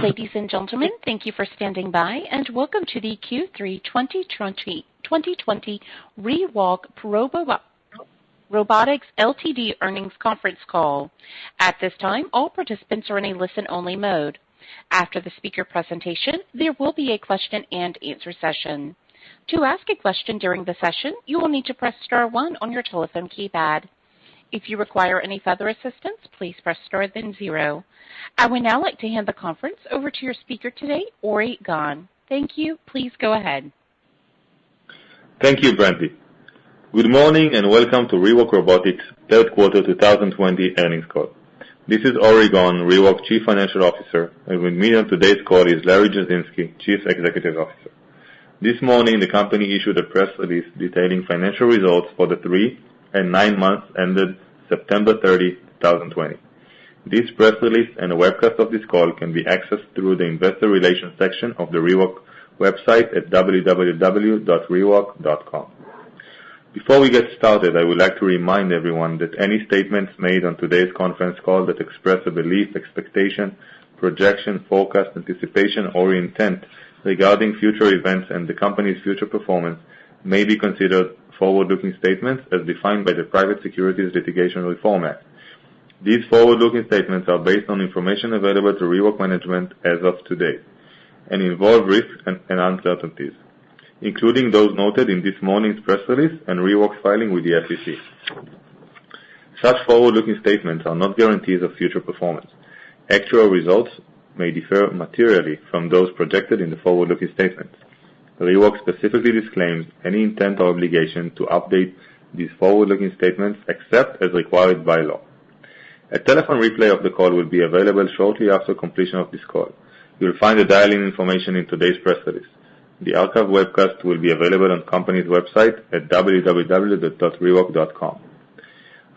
Ladies and gentlemen, thank you for standing by, and welcome to the Q3 2020 ReWalk Robotics Ltd. earnings conference call. At this time, all participants are in a listen-only mode. After the speaker presentation, there will be a question-and-answer session. To ask a question during the session, you will need to press star 1 on your telephone keypad. If you require any further assistance, please press star then 0. I would now like to hand the conference over to your speaker today, Ori Gon. Thank you. Please go ahead. Thank you, Brandy. Good morning and welcome to ReWalk Robotics third quarter 2020 earnings call. This is Ori Gon, ReWalk Chief Financial Officer, and with me on today's call is Larry Jasinski, Chief Executive Officer. This morning, the company issued a press release detailing financial results for the 3 and 9 months ended September 30, 2020. This press release and a webcast of this call can be accessed through the Investor Relations section of the ReWalk website at www.rewalk.com. Before we get started, I would like to remind everyone that any statements made on today's conference call that express a belief, expectation, projection, forecast, anticipation, or intent regarding future events and the company's future performance may be considered forward-looking statements as defined by the Private Securities Litigation Reform Act. These forward-looking statements are based on information available to ReWalk management as of today and involve risks and uncertainties, including those noted in this morning's press release and ReWalk's filing with the SEC. Such forward-looking statements are not guarantees of future performance. Actual results may differ materially from those projected in the forward-looking statements. ReWalk specifically disclaims any intent or obligation to update these forward-looking statements except as required by law. A telephone replay of the call will be available shortly after completion of this call. You will find the dial-in information in today's press release. The archive webcast will be available on the company's website at www.rewalk.com.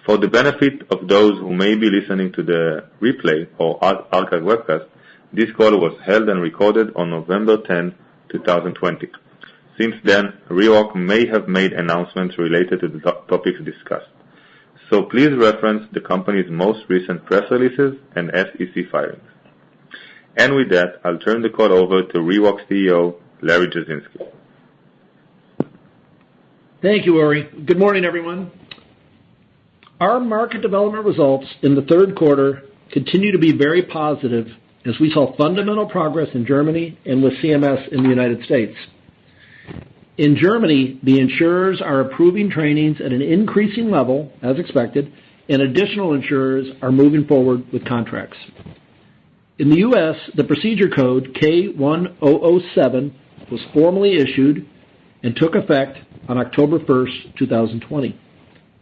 For the benefit of those who may be listening to the replay or archive webcast, this call was held and recorded on November 10, 2020. Since then, ReWalk may have made announcements related to the topics discussed. So please reference the company's most recent press releases and SEC filings. And with that, I'll turn the call over to ReWalk CEO, Larry Jasinski. Thank you, Ori. Good morning, everyone. Our market development results in the third quarter continue to be very positive as we saw fundamental progress in Germany and with CMS in the United States. In Germany, the insurers are approving trainings at an increasing level, as expected, and additional insurers are moving forward with contracts. In the U.S., the procedure code K1007 was formally issued and took effect on October 1st, 2020.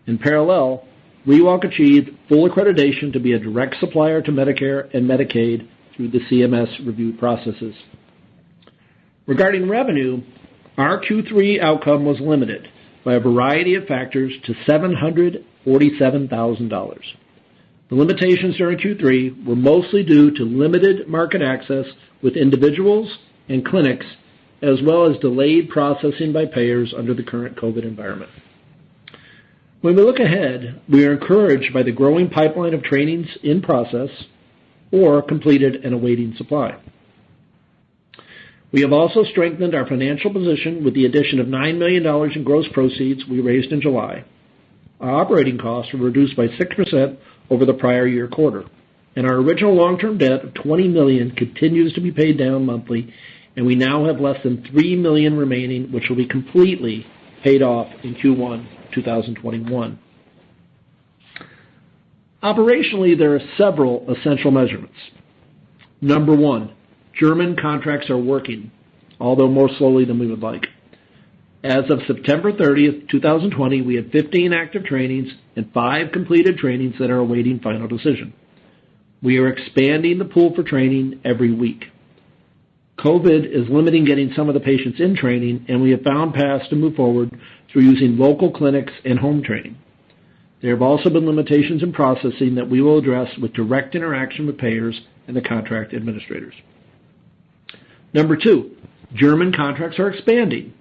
In parallel, ReWalk achieved full accreditation to be a direct supplier to Medicare and Medicaid through the CMS review processes. Regarding revenue, our Q3 outcome was limited by a variety of factors to $747,000. The limitations during Q3 were mostly due to limited market access with individuals and clinics, as well as delayed processing by payers under the current COVID environment. When we look ahead, we are encouraged by the growing pipeline of trainings in process or completed and awaiting supply. We have also strengthened our financial position with the addition of $9 million in gross proceeds we raised in July. Our operating costs were reduced by 6% over the prior year quarter, and our original long-term debt of $20 million continues to be paid down monthly, and we now have less than $3 million remaining, which will be completely paid off in Q1 2021. Operationally, there are several essential measurements. Number 1, German contracts are working, although more slowly than we would like. As of September 30th, 2020, we had 15 active trainings and 5 completed trainings that are awaiting final decision. We are expanding the pool for training every week. COVID is limiting getting some of the patients in training, and we have found paths to move forward through using local clinics and home training. There have also been limitations in processing that we will address with direct interaction with payers and the contract administrators. Number 2, German contracts are expanding,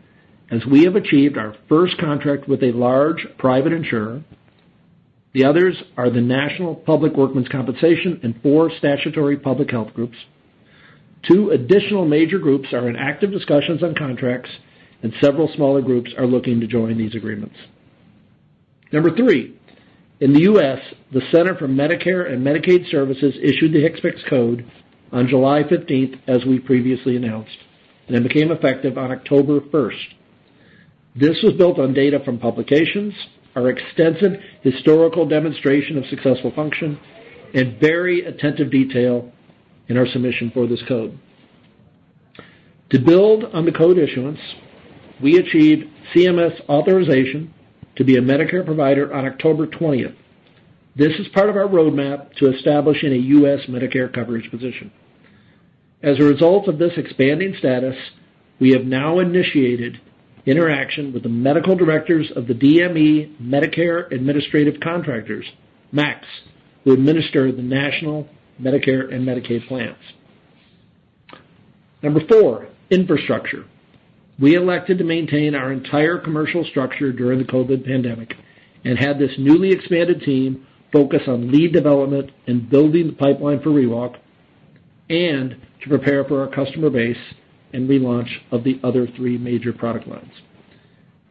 as we have achieved our first contract with a large private insurer. The others are the National Public Workmen's Compensation and 4 statutory public health groups. 2 additional major groups are in active discussions on contracts, and several smaller groups are looking to join these agreements. Number 3, in the U.S., the Center for Medicare and Medicaid Services issued the HCPCS code on July 15th, as we previously announced, and it became effective on October 1st. This was built on data from publications, our extensive historical demonstration of successful function, and very attentive detail in our submission for this code. To build on the code issuance, we achieved CMS authorization to be a Medicare provider on October 20th. This is part of our roadmap to establishing a U.S. Medicare coverage position. As a result of this expanding status, we have now initiated interaction with the medical directors of the DME Medicare Administrative Contractors, MACs, who administer the national Medicare and Medicaid plans. Number 4, infrastructure. We elected to maintain our entire commercial structure during the COVID pandemic and had this newly expanded team focus on lead development and building the pipeline for ReWalk and to prepare for our customer base and relaunch of the other 3 major product lines.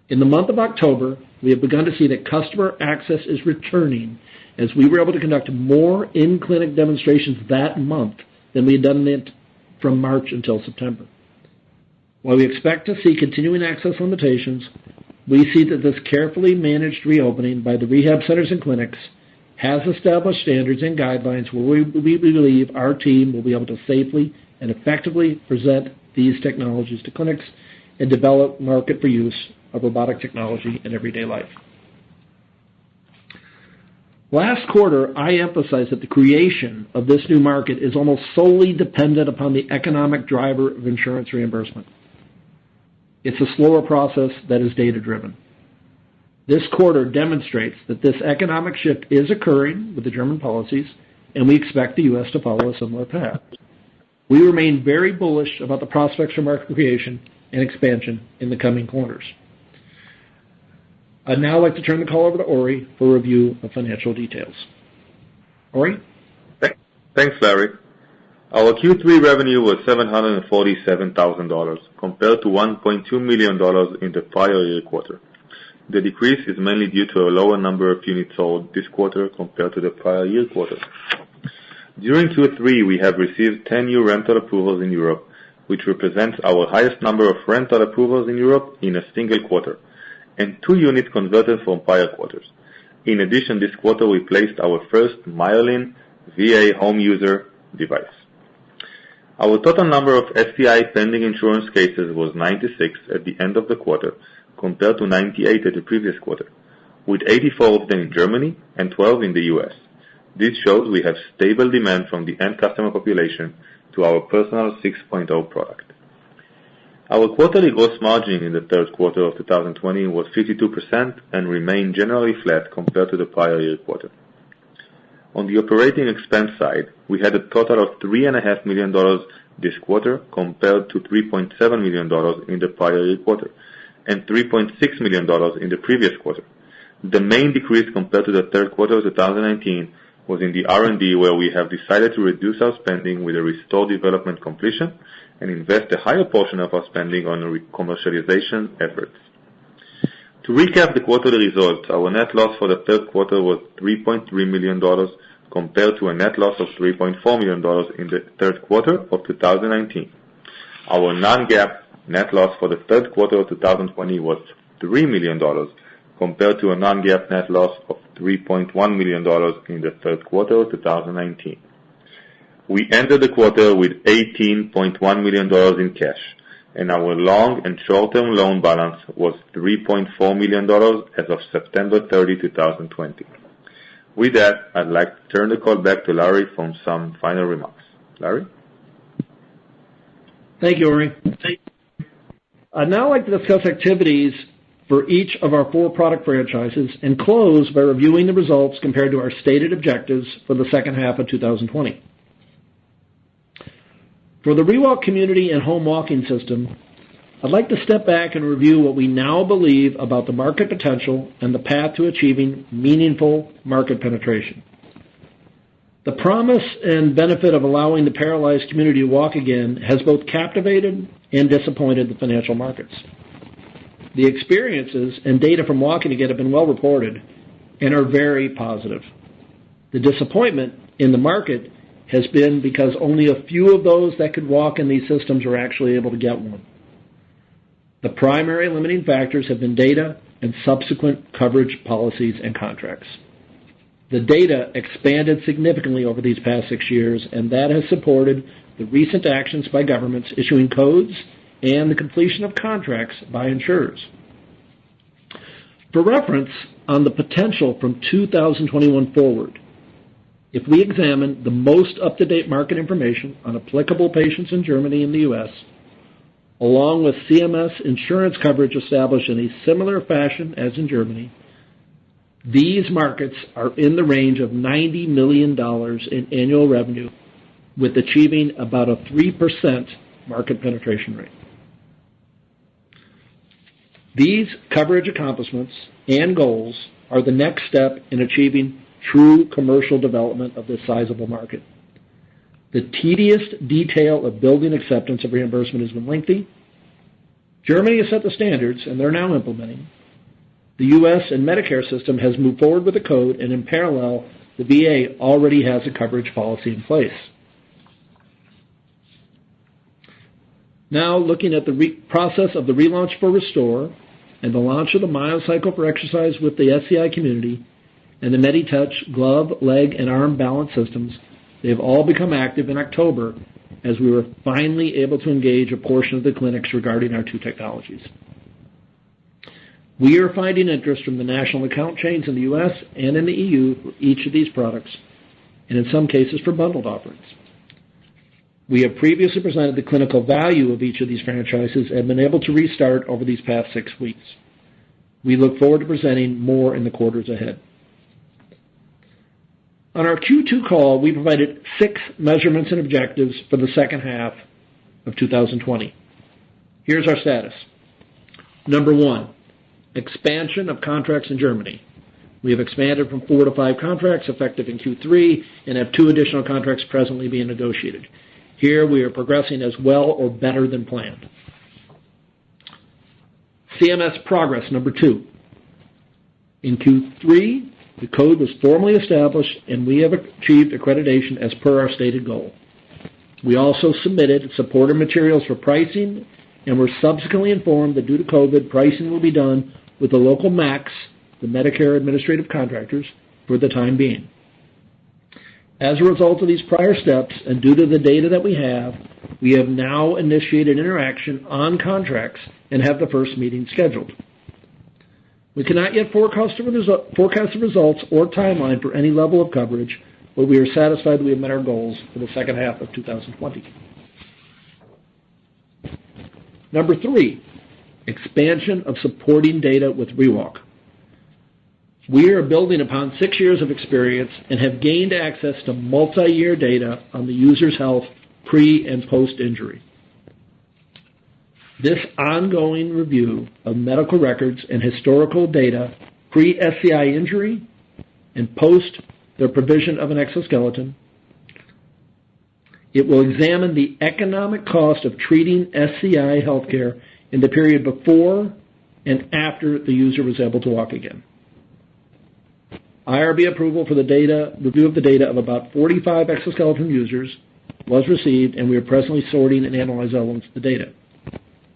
In the month of October, we have begun to see that customer access is returning as we were able to conduct more in-clinic demonstrations that month than we had done from March until September. While we expect to see continuing access limitations, we see that this carefully managed reopening by the rehab centers and clinics has established standards and guidelines where we believe our team will be able to safely and effectively present these technologies to clinics and develop market for use of robotic technology in everyday life. Last quarter, I emphasized that the creation of this new market is almost solely dependent upon the economic driver of insurance reimbursement. It's a slower process that is data-driven. This quarter demonstrates that this economic shift is occurring with the German policies, and we expect the U.S. to follow a similar path. We remain very bullish about the prospects for market creation and expansion in the coming quarters. I'd now like to turn the call over to Ori for a review of financial details. Ori? Thanks, Larry. Our Q3 revenue was $747,000 compared to $1.2 million in the prior year quarter. The decrease is mainly due to a lower number of units sold this quarter compared to the prior year quarter. During Q3, we have received 10 new rental approvals in Europe, which represents our highest number of rental approvals in Europe in a single quarter, and 2 units converted from prior quarters. In addition, this quarter we placed our first Myelin VA home user device. Our total number of SCI pending insurance cases was 96 at the end of the quarter, compared to 98 at the previous quarter, with 84 of them in Germany and 12 in the U.S. This shows we have stable demand from the end customer population to our personal 6.0 product. Our quarterly gross margin in the third quarter of 2020 was 52% and remained generally flat compared to the prior year quarter. On the operating expense side, we had a total of $3.5 million this quarter compared to $3.7 million in the prior year quarter and $3.6 million in the previous quarter. The main decrease compared to the third quarter of 2019 was in the R&D, where we have decided to reduce our spending with a restored development completion and invest a higher portion of our spending on commercialization efforts. To recap the quarterly results, our net loss for the third quarter was $3.3 million compared to a net loss of $3.4 million in the third quarter of 2019. Our non-GAAP net loss for the third quarter of 2020 was $3 million compared to a non-GAAP net loss of $3.1 million in the third quarter of 2019. We ended the quarter with $18.1 million in cash, and our long and short-term loan balance was $3.4 million as of September 30, 2020. With that, I'd like to turn the call back to Larry for some final remarks. Larry? Thank you, Ori. I'd now like to discuss activities for each of our 4 product franchises and close by reviewing the results compared to our stated objectives for the second half of 2020. For the ReWalk community and home walking system, I'd like to step back and review what we now believe about the market potential and the path to achieving meaningful market penetration. The promise and benefit of allowing the paralyzed community to walk again has both captivated and disappointed the financial markets. The experiences and data from walking again have been well reported and are very positive. The disappointment in the market has been because only a few of those that could walk in these systems are actually able to get one. The primary limiting factors have been data and subsequent coverage policies and contracts. The data expanded significantly over these past 6 years, and that has supported the recent actions by governments issuing codes and the completion of contracts by insurers. For reference on the potential from 2021 forward, if we examine the most up-to-date market information on applicable patients in Germany and the U.S., along with CMS insurance coverage established in a similar fashion as in Germany, these markets are in the range of $90 million in annual revenue, with achieving about a 3% market penetration rate. These coverage accomplishments and goals are the next step in achieving true commercial development of this sizable market. The tedious detail of building acceptance of reimbursement has been lengthy. Germany has set the standards, and they're now implementing. The U.S. and Medicare system has moved forward with the code, and in parallel, the VA already has a coverage policy in place. Now, looking at the process of the relaunch for Restore and the launch of the MyoCycle for exercise with the SCI community and the MediTouch glove, leg, and arm balance systems, they've all become active in October as we were finally able to engage a portion of the clinics regarding our two technologies. We are finding interest from the national account chains in the U.S. and in the EU for each of these products, and in some cases for bundled offerings. We have previously presented the clinical value of each of these franchises and been able to restart over these past 6 weeks. We look forward to presenting more in the quarters ahead. On our Q2 call, we provided 6 measurements and objectives for the second half of 2020. Here's our status. Number 1, expansion of contracts in Germany. We have expanded from 4 to 5 contracts effective in Q3 and have 2 additional contracts presently being negotiated. Here we are progressing as well or better than planned. CMS progress, number 2. In Q3, the code was formally established and we have achieved accreditation as per our stated goal. We also submitted supportive materials for pricing and were subsequently informed that due to COVID, pricing will be done with the local MACs, the Medicare Administrative Contractors, for the time being. As a result of these prior steps and due to the data that we have now initiated interaction on contracts and have the first meeting scheduled. We cannot yet forecast the results or timeline for any level of coverage, but we are satisfied that we have met our goals for the second half of 2020. Number 3, expansion of supporting data with ReWalk. We are building upon 6 years of experience and have gained access to multi-year data on the user's health pre- and post-injury. This ongoing review of medical records and historical data pre-SCI injury and post their provision of an exoskeleton. It will examine the economic cost of treating SCI healthcare in the period before and after the user was able to walk again. IRB approval for the review of the data of about 45 exoskeleton users was received, and we are presently sorting and analyzing elements of the data.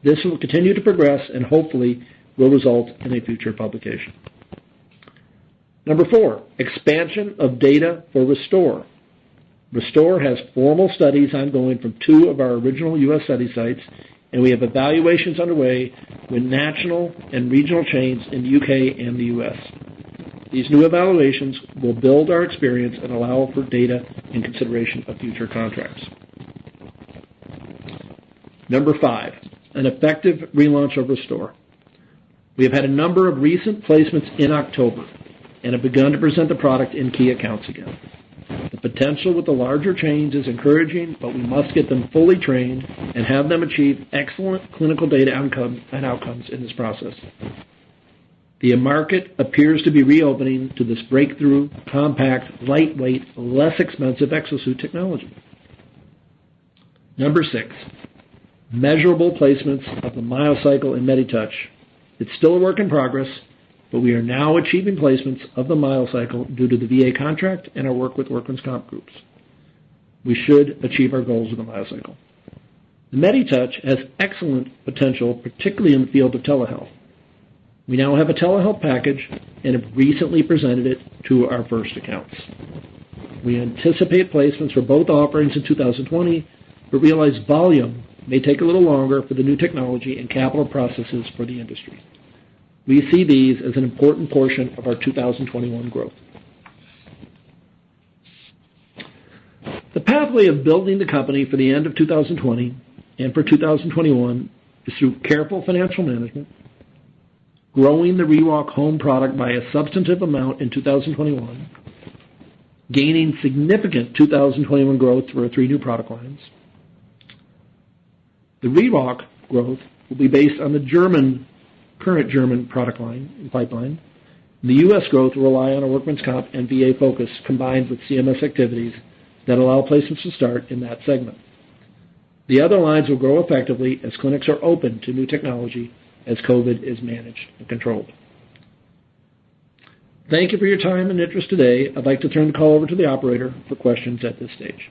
This will continue to progress and hopefully will result in a future publication. Number 4, expansion of data for Restore. Restore has formal studies ongoing from 2 of our original U.S. study sites, and we have evaluations underway with national and regional chains in the UK and the U.S. These new evaluations will build our experience and allow for data in consideration of future contracts. Number 5, an effective relaunch of Restore. We have had a number of recent placements in October and have begun to present the product in key accounts again. The potential with the larger chains is encouraging, but we must get them fully trained and have them achieve excellent clinical data outcomes in this process. The market appears to be reopening to this breakthrough, compact, lightweight, less expensive exosuit technology. Number 6, measurable placements of the MyoCycle and MediTouch. It's still a work in progress, but we are now achieving placements of the MyoCycle due to the VA contract and our work with workman's comp groups. We should achieve our goals with the MyoCycle. The MediTouch has excellent potential, particularly in the field of telehealth. We now have a telehealth package and have recently presented it to our first accounts. We anticipate placements for both offerings in 2020, but realize volume may take a little longer for the new technology and capital processes for the industry. We see these as an important portion of our 2021 growth. The pathway of building the company for the end of 2020 and for 2021 is through careful financial management, growing the ReWalk home product by a substantive amount in 2021, gaining significant 2021 growth through our 3 new product lines. The ReWalk growth will be based on the current German product line and pipeline. The U.S. growth will rely on a workman's comp and VA focus combined with CMS activities that allow placements to start in that segment. The other lines will grow effectively as clinics are open to new technology as COVID is managed and controlled. Thank you for your time and interest today. I'd like to turn the call over to the operator for questions at this stage.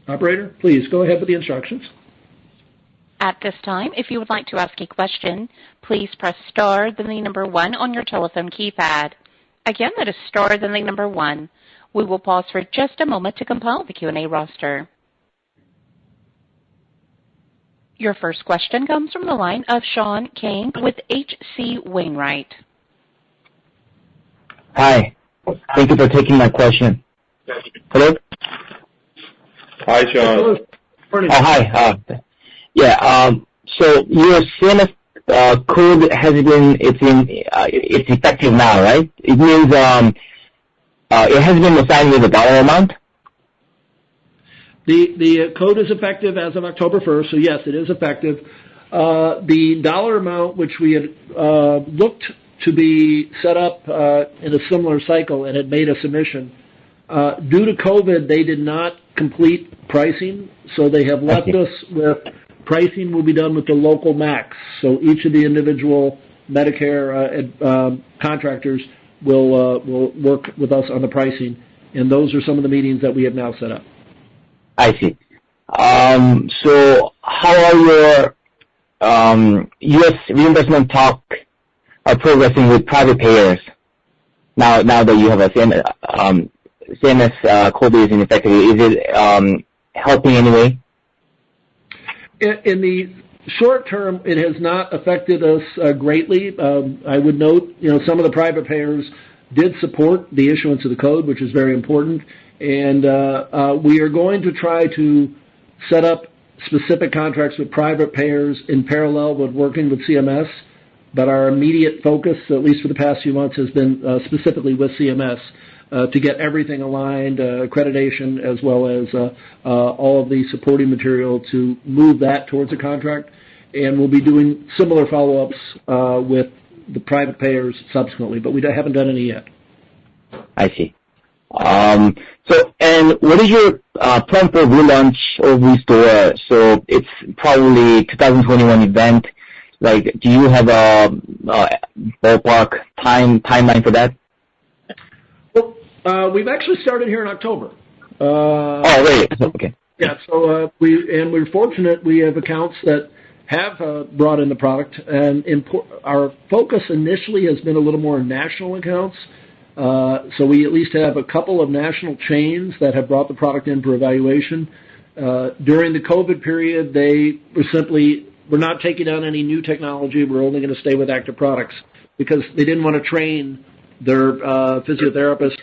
Operator, please go ahead with the instructions. At this time, if you would like to ask a question, please press star, then the number 1 on your telephone keypad. Again, that is star, then the number 1. We will pause for just a moment to compile the Q&A roster. Your first question comes from the line of Sean Kane with H.C. Wainwright. Hi. Thank you for taking my question. Hello? Hi, Sean. Hello. Hi. So your CMS code has been, it's effective now, right? It means it has been assigned with a dollar amount? The code is effective as of October 1st, so yes, it is effective. The dollar amount, which we had looked to be set up in a similar cycle and had made a submission, due to COVID, they did not complete pricing, so they have left us with pricing will be done with the local max. So each of the individual Medicare contractors will work with us on the pricing, and those are some of the meetings that we have now set up. I see. So how are your U.S. reimbursement talk progressing with private payers now that you have a CMS code is in effect? Is it helping anyway? In the short term, it has not affected us greatly. I would note, some of the private payers did support the issuance of the code, which is very important. And we are going to try to set up specific contracts with private payers in parallel with working with CMS. But our immediate focus, at least for the past few months, has been specifically with CMS to get everything aligned, accreditation, as well as all of the supporting material to move that towards a contract. And we'll be doing similar follow-ups with the private payers subsequently, but we haven't done any yet. I see. And what is your plan for relaunch of Restore? So it's probably 2021 event. Like, do you have a ballpark timeline for that? Well, we've actually started here in October. Really? Okay. Yeah. So we're fortunate. We have accounts that have brought in the product, and our focus initially has been a little more national accounts. So we at least have a couple of national chains that have brought the product in for evaluation. During the COVID period, they were not taking on any new technology. We're only going to stay with active products because they didn't want to train their physiotherapists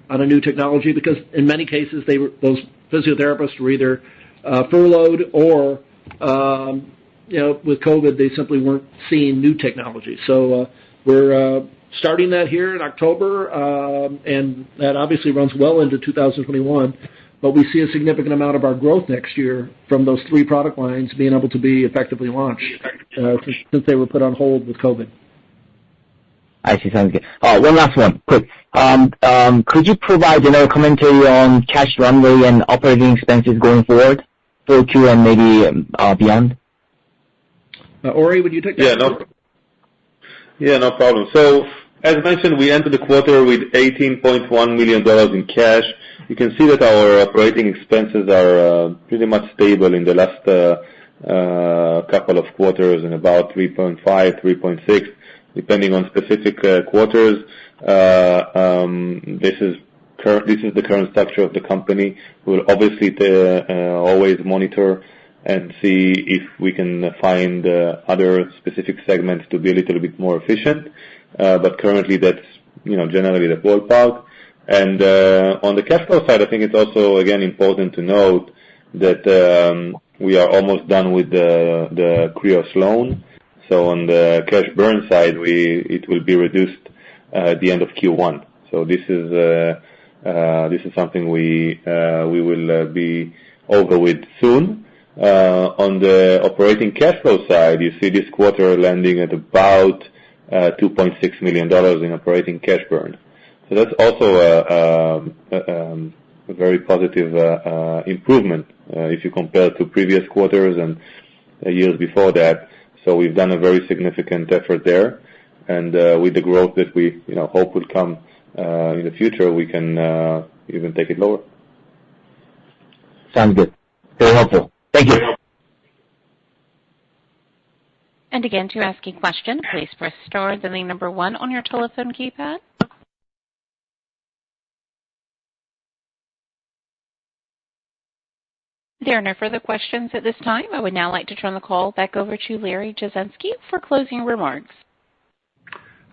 on a new technology because in many cases those physiotherapists were either furloughed or with COVID they simply weren't seeing new technology. So we're starting that here in October, and that obviously runs well into 2021. But we see a significant amount of our growth next year from those 3 product lines being able to be effectively launched since they were put on hold with COVID. I see. Sounds good. One last one, quick. Could you provide another commentary on cash runway and operating expenses going forward for Q and maybe beyond? Ori, would you take that? No problem. So, as mentioned, we entered the quarter with $18.1 million in cash. You can see that our operating expenses are pretty much stable in the last couple of quarters, in about 3.5, 3.6, depending on specific quarters. This is the current structure of the company. We'll obviously always monitor and see if we can find other specific segments to be a little bit more efficient. But currently, that's generally the ballpark. And on the cash flow side, I think it's also again important to note that we are almost done with the Krios loan. So on the cash burn side, it will be reduced at the end of Q1. So this is something we will be over with soon. On the operating cash flow side, you see this quarter landing at about $2.6 million in operating cash burn. So that's also a very positive improvement if you compare to previous quarters and years before that. So we've done a very significant effort there, and with the growth that we hope will come in the future, we can even take it lower. Sounds good. Very helpful. Thank you. And again, to ask a question, please press star, then the number 1 on your telephone keypad. There are no further questions at this time. I would now like to turn the call back over to Larry Jasinski for closing remarks.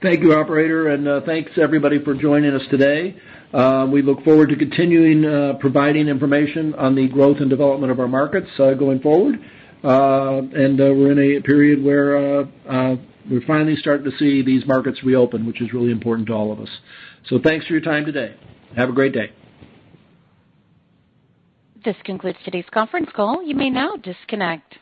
Thank you, operator, and thanks everybody for joining us today. We look forward to continuing providing information on the growth and development of our markets going forward. And we're in a period where we're finally starting to see these markets reopen, which is really important to all of us. So thanks for your time today. Have a great day. This concludes today's conference call. You may now disconnect.